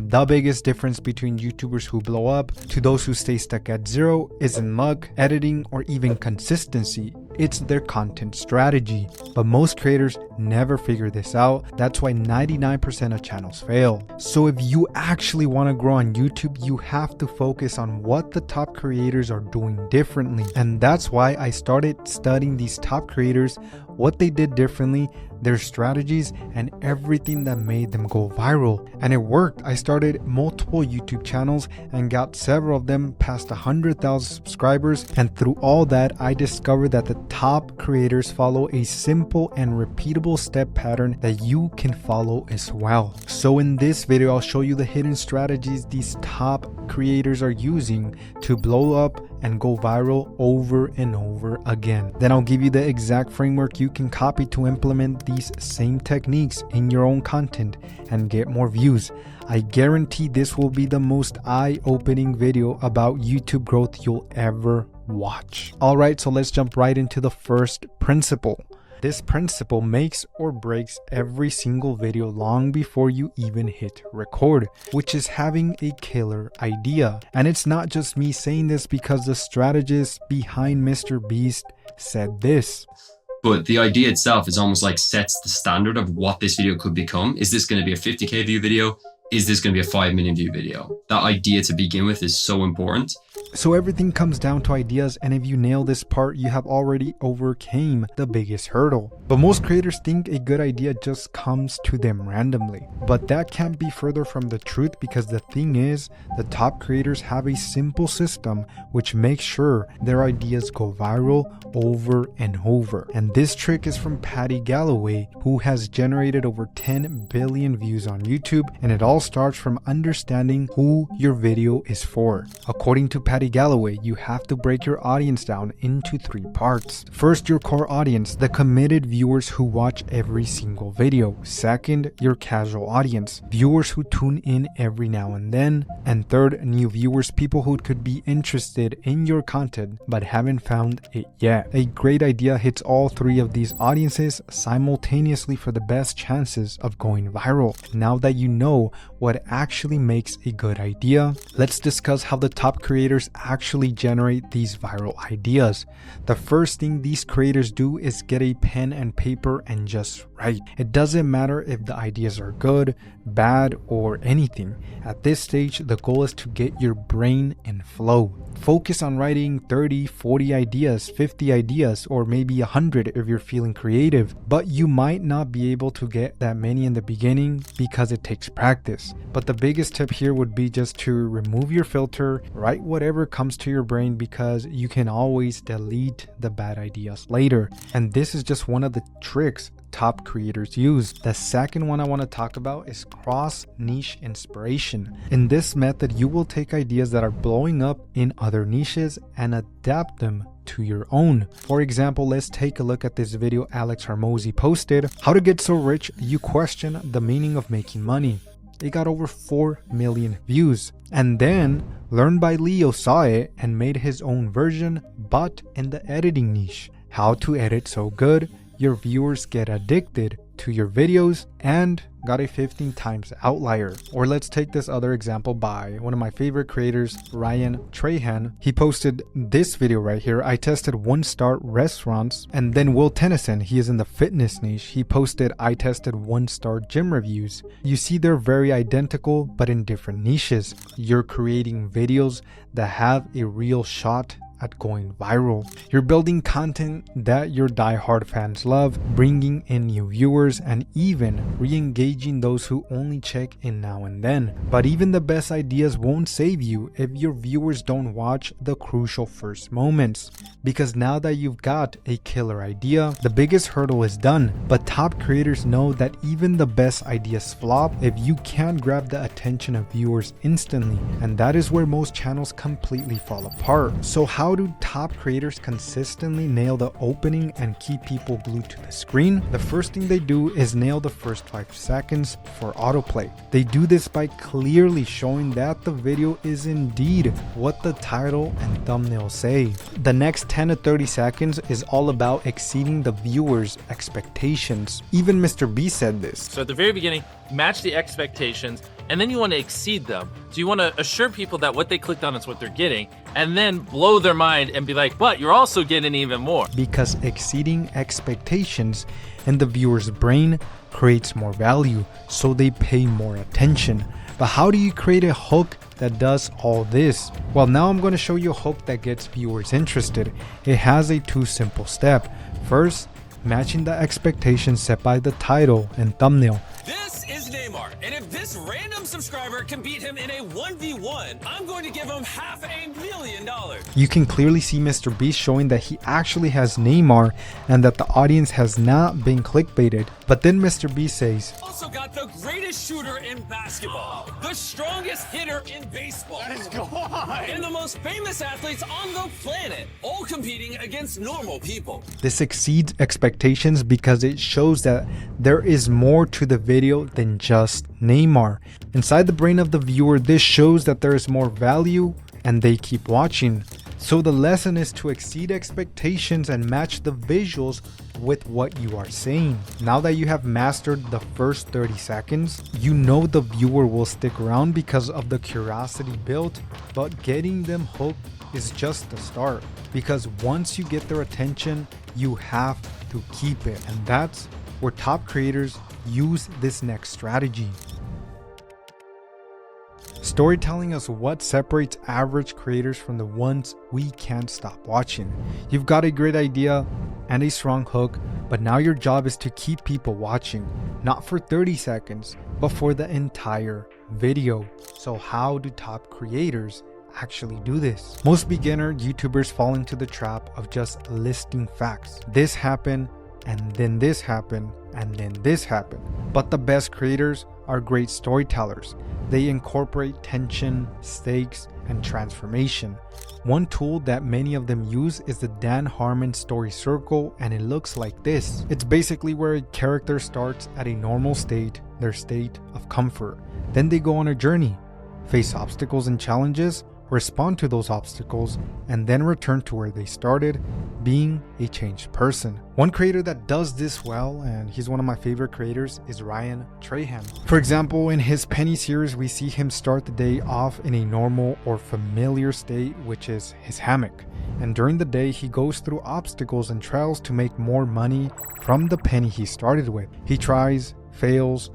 The biggest difference between YouTubers who blow up to those who stay stuck at zero isn't luck, editing, or even consistency. It's their content strategy. But most creators never figure this out. That's why 99% of channels fail. So if you actually want to grow on YouTube, you have to focus on what the top creators are doing differently. And that's why I started studying these top creators, what they did differently, their strategies, and everything that made them go viral. And it worked. I started multiple YouTube channels and got several of them past 100,000 subscribers. And through all that, I discovered that the top creators follow a simple and repeatable step pattern that you can follow as well. So in this video, I'll show you the hidden strategies these top creators are using to blow up and go viral over and over again. Then I'll give you the exact framework you can copy to implement these same techniques in your own content and get more views. I guarantee this will be the most eye-opening video about YouTube growth you'll ever watch. Alright, so let's jump right into the first principle. This principle makes or breaks every single video long before you even hit record, which is having a killer idea. And it's not just me saying this, because the strategist behind MrBeast said this. But the idea itself is almost like sets the standard of what this video could become. Is this going to be a 50K view video? Is this going to be a 5 million view video? That idea to begin with is so important. So everything comes down to ideas, and if you nail this part, you have already overcame the biggest hurdle. But most creators think a good idea just comes to them randomly. But that can't be further from the truth, because the thing is, the top creators have a simple system which makes sure their ideas go viral over and over. And this trick is from Patty Galloway, who has generated over 10 billion views on YouTube, and it all starts from understanding who your video is for. According to Patty Galloway, you have to break your audience down into 3 parts. First, your core audience, the committed viewers who watch every single video. Second, your casual audience, viewers who tune in every now and then. And third, new viewers, people who could be interested in your content but haven't found it yet. A great idea hits all 3 of these audiences simultaneously for the best chances of going viral. Now that you know what actually makes a good idea, let's discuss how the top creators actually generate these viral ideas. The first thing these creators do is get a pen and paper and just write. It doesn't matter if the ideas are good, bad, or anything. At this stage, the goal is to get your brain in flow. Focus on writing 30, 40 ideas, 50 ideas, or maybe 100 if you're feeling creative. But you might not be able to get that many in the beginning because it takes practice. But the biggest tip here would be just to remove your filter, write whatever comes to your brain, because you can always delete the bad ideas later. And this is just one of the tricks top creators use. The second one I want to talk about is cross niche inspiration. In this method, you will take ideas that are blowing up in other niches and adapt them to your own. For example, let's take a look at this video Alex Hormozi posted, How to Get So Rich You Question the Meaning of Making Money. It got over 4 million views. And then Learn by Leo saw it and made his own version, but in the editing niche. How to edit so good your viewers get addicted to your videos, and got a 15 times outlier. Or let's take this other example by one of my favorite creators, Trahan. He posted this video right here. I tested 1-star restaurants. And then Will Tennyson, he is in the fitness niche. He posted, I tested 1-star gym reviews. You see, they're very identical, but in different niches. You're creating videos that have a real shot at going viral. You're building content that your die-hard fans love, bringing in new viewers, and even re-engaging those who only check in now and then. But even the best ideas won't save you if your viewers don't watch the crucial first moments. Because now that you've got a killer idea, the biggest hurdle is done. But top creators know that even the best ideas flop if you can't grab the attention of viewers instantly. And that is where most channels completely fall apart. So how do top creators consistently nail the opening and keep people glued to the screen? The first thing they do is nail the first 5 seconds for autoplay. They do this by clearly showing that the video is indeed what the title and thumbnail say. The next 10 to 30 seconds is all about exceeding the viewer's expectations. Even MrBeast said this. So at the very beginning, match the expectations, and then you want to exceed them. So you want to assure people that what they clicked on is what they're getting, and then blow their mind and be like, but you're also getting even more. Because exceeding expectations in the viewer's brain creates more value, so they pay more attention. But how do you create a hook that does all this? Well, now I'm going to show you a hook that gets viewers interested. It has a 2 simple step. First, matching the expectations set by the title and thumbnail. This is Neymar, and if this random subscriber can beat him in a 1v1, I'm going to give him $500,000. You can clearly see MrBeast showing that he actually has Neymar and that the audience has not been clickbaited. But then MrBeast says, Also got the greatest shooter in basketball, the strongest hitter in baseball, and the most famous athletes on the planet, all competing against normal people. this exceeds expectations because it shows that there is more to the video than just Neymar. Inside the brain of the viewer, this shows that there is more value and they keep watching. So the lesson is to exceed expectations and match the visuals with what you are saying. Now that you have mastered the first 30 seconds, you know the viewer will stick around because of the curiosity built, but getting them hooked is just the start. Because once you get their attention, you have to keep it. And that's where top creators use this next strategy. Storytelling is what separates average creators from the ones we can't stop watching. You've got a great idea and a strong hook, but now your job is to keep people watching, not for 30 seconds, but for the entire video. So how do top creators actually do this? Most beginner YouTubers fall into the trap of just listing facts. This happened, and then this happened, and then this happened. But the best creators are great storytellers. They incorporate tension, stakes, and transformation. One tool that many of them use is the Dan Harmon story circle, and it looks like this. It's basically where a character starts at a normal state, their state of comfort. Then they go on a journey, face obstacles and challenges, respond to those obstacles, and then return to where they started, being a changed person. One creator that does this well, and he's one of my favorite creators, is Trahan. For example, in his Penny series, we see him start the day off in a normal or familiar state, which is his hammock. And during the day, he goes through obstacles and trials to make more money from the penny he started with. He tries, fails,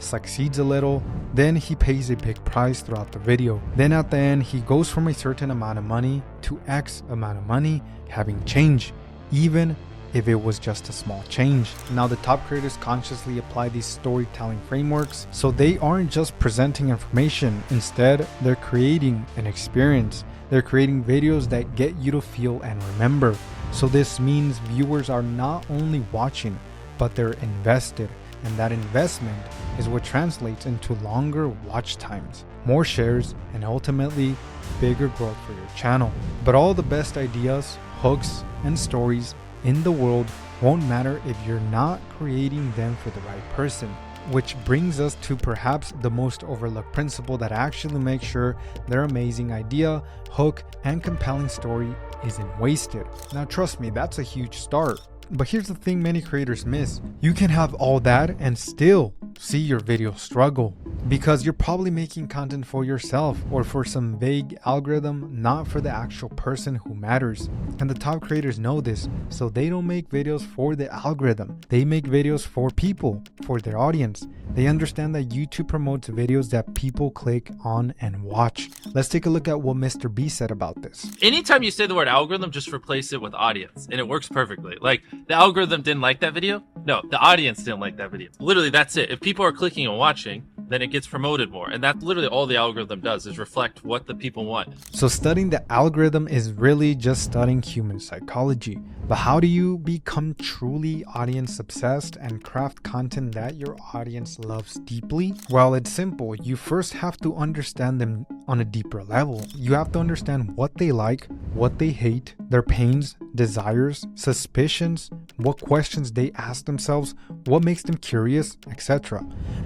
succeeds a little, then he pays a big price throughout the video. Then at the end, he goes from a certain amount of money to X amount of money, having change, even if it was just a small change. Now the top creators consciously apply these storytelling frameworks, so they aren't just presenting information. Instead, they're creating an experience. They're creating videos that get you to feel and remember. So this means viewers are not only watching, but they're invested. And that investment is what translates into longer watch times, more shares, and ultimately bigger growth for your channel. But all the best ideas, hooks, and stories in the world won't matter if you're not creating them for the right person. Which brings us to perhaps the most overlooked principle that actually makes sure their amazing idea, hook, and compelling story isn't wasted. Now trust me, that's a huge start. But here's the thing many creators miss. You can have all that and still see your video struggle because you're probably making content for yourself or for some vague algorithm, not for the actual person who matters. And the top creators know this, so they don't make videos for the algorithm. They make videos for people, for their audience. They understand that YouTube promotes videos that people click on and watch. Let's take a look at what MrBeast said about this. Anytime you say the word algorithm, just replace it with audience, and it works perfectly. Like, the algorithm didn't like that video? No, the audience didn't like that video. Literally, that's it. If people are clicking and watching, then it gets promoted more. And that's literally all the algorithm does, is reflect what the people want. So studying the algorithm is really just studying human psychology. But how do you become truly audience obsessed and craft content that your audience loves deeply? Well, it's simple. You first have to understand them on a deeper level. You have to understand what they like, what they hate, their pains, desires, suspicions, what questions they ask themselves, what makes them curious, etc.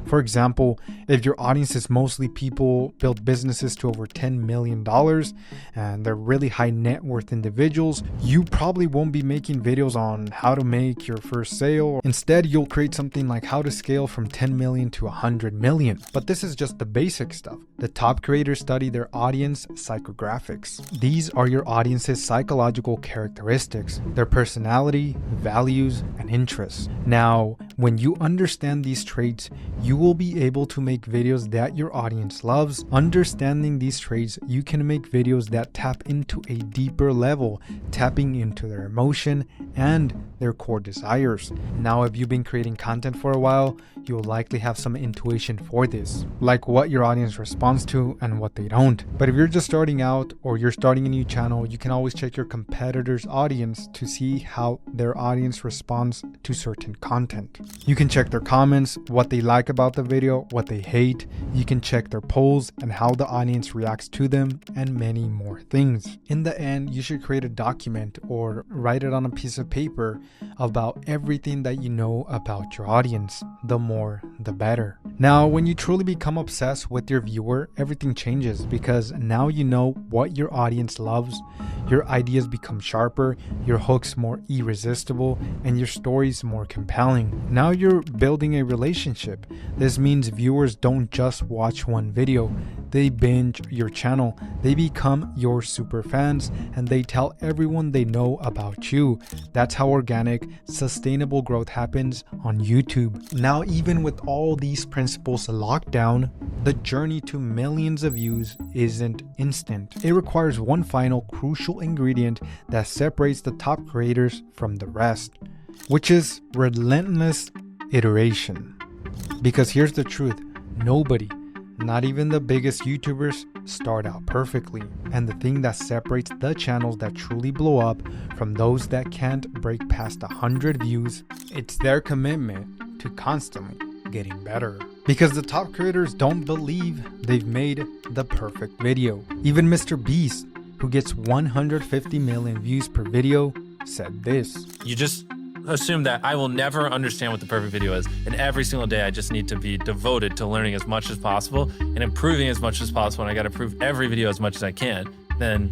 For example, if your audience is mostly people build businesses to over $10 million and they're really high net worth individuals, you probably won't be making videos on how to make your first sale. Instead, you'll create something like how to scale from 10 million to 100 million. But this is just the basic stuff. The top creators study their audience psychographics. These are your audience's psychological characteristics, their personality, values, and interests. Now, when you understand these traits, you will be able to make videos that your audience loves. Understanding these traits, you can make videos that tap into a deeper level, tapping into their emotion and their core desires. Now, if you've been creating content for a while, you'll likely have some intuition for this, like what your audience responds to and what they don't. But if you're just starting out or you're starting a new channel, you can always check your competitors' audience to see how their audience responds to certain content. You can check their comments, what they like about the video, what they hate. You can check their polls and how the audience reacts to them, and many more things. In the end, you should create a document or write it on a piece of paper about everything that you know about your audience. The more, the better. Now, when you truly become obsessed with your viewer, everything changes because now you know what your audience loves, your ideas become sharper, your hooks more irresistible, and your stories more compelling. Now you're building a relationship. This means viewers don't just watch one video, they binge your channel, they become your super fans, and they tell everyone they know about you. That's how organic, sustainable growth happens on YouTube. Now, even with all these principles locked down, the journey to millions of views isn't instant. It requires one final crucial ingredient that separates the top creators from the rest, which is relentless iteration. Because here's the truth, nobody, not even the biggest YouTubers, start out perfectly. And the thing that separates the channels that truly blow up from those that can't break past 100 views, it's their commitment to constantly getting better. Because the top creators don't believe they've made the perfect video. Even MrBeast, who gets 150 million views per video, said this. You just assume that I will never understand what the perfect video is, and every single day I just need to be devoted to learning as much as possible and improving as much as possible, and I got to improve every video as much as I can. Then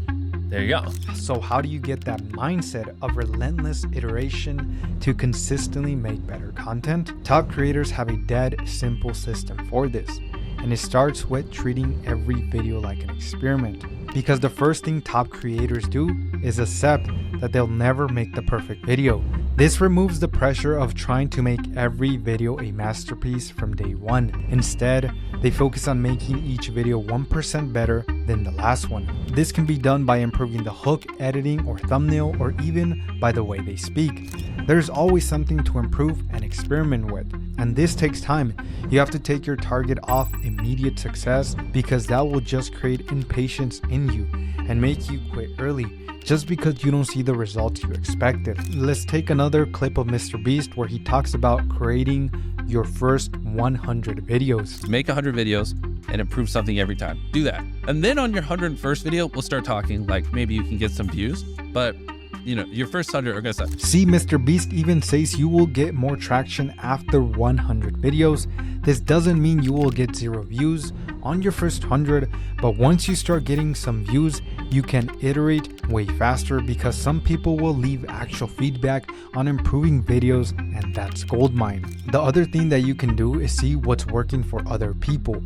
there you go. So how do you get that mindset of relentless iteration to consistently make better content? Top creators have a dead simple system for this, and it starts with treating every video like an experiment. Because the first thing top creators do is accept that they'll never make the perfect video. This removes the pressure of trying to make every video a masterpiece from day one. Instead, they focus on making each video 1% better than the last one. This can be done by improving the hook, editing, or thumbnail, or even by the way they speak. There's always something to improve and experiment with, and this takes time. You have to take your target off immediate success because that will just create impatience in you and make you quit early just because you don't see the results you expected. Let's take another clip of MrBeast where he talks about creating your first 100 videos. Make 100 videos and improve something every time. Do that. And then on your 101st video, we'll start talking like maybe you can get some views, but you know, your first 100 are gonna suck. See, MrBeast even says you will get more traction after 100 videos. This doesn't mean you will get 0 views on your first 100, but once you start getting some views, you can iterate way faster because some people will leave actual feedback on improving videos, and that's goldmine. The other thing that you can do is see what's working for other people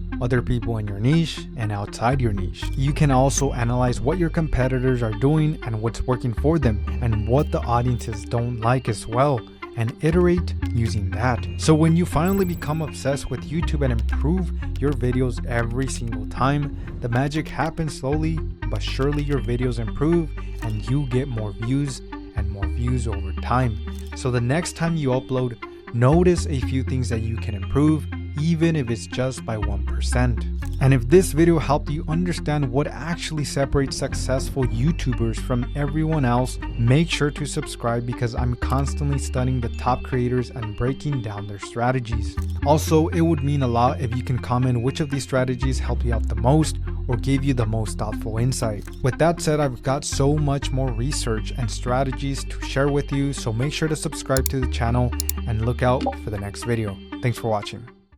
in your niche and outside your niche. You can also analyze what your competitors are doing and what's working for them and what the audiences don't like as well, and iterate using that. So when you finally become obsessed with YouTube and improve your videos every single time, the magic happens slowly but surely. Your videos improve and you get more views and more views over time. So the next time you upload, notice a few things that you can improve, even if it's just by 1%. And if this video helped you understand what actually separates successful YouTubers from everyone else, make sure to subscribe because I'm constantly studying the top creators and breaking down their strategies. Also, it would mean a lot if you can comment which of these strategies help you out the most, or gave you the most thoughtful insight. With that said, I've got so much more research and strategies to share with you, so make sure to subscribe to the channel and look out for the next video. Thanks for watching.